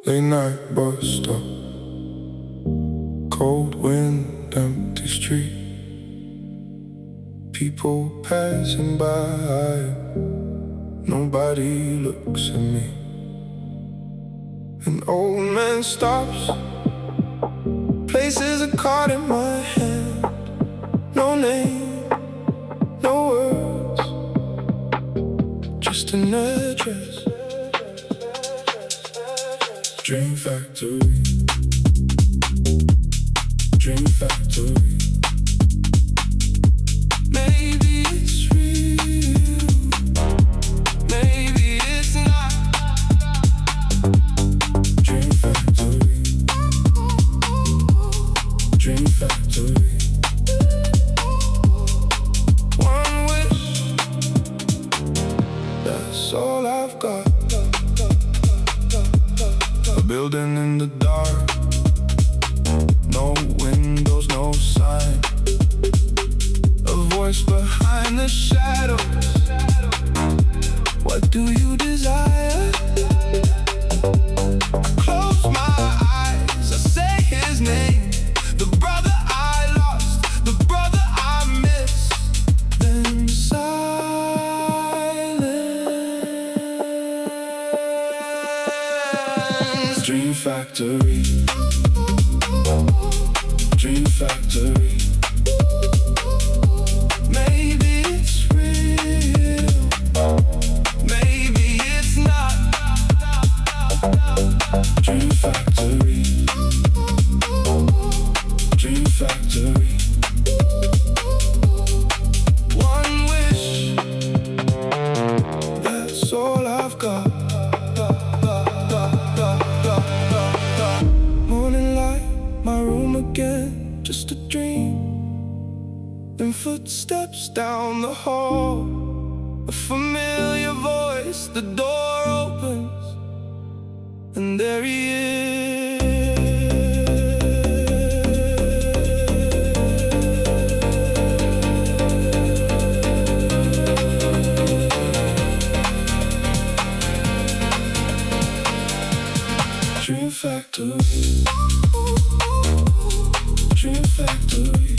Late night bus stop, cold wind, empty street, people passing by, nobody looks at me. An old man stops, places a card in my hand. No name, no words, just an address. Dream Factory, Dream Factory. Maybe it's real, maybe it's not. Dream Factory, Dream Factory. One wish, that's all I've got. A building in the dark, no windows, no sign. A voice behind the shadows. What do you desire? I close my eyes, I say his name. The brother I lost, the brother I miss. Then silence. Dream Factory, Dream Factory. Maybe it's real, maybe it's not. Dream Factory, Dream Factory. One wish, that's all I've got. Morning light, my room again, just a dream. Then footsteps down the hall, a familiar voice, the door opens, and there he is. Dream Factory, Dream Factory.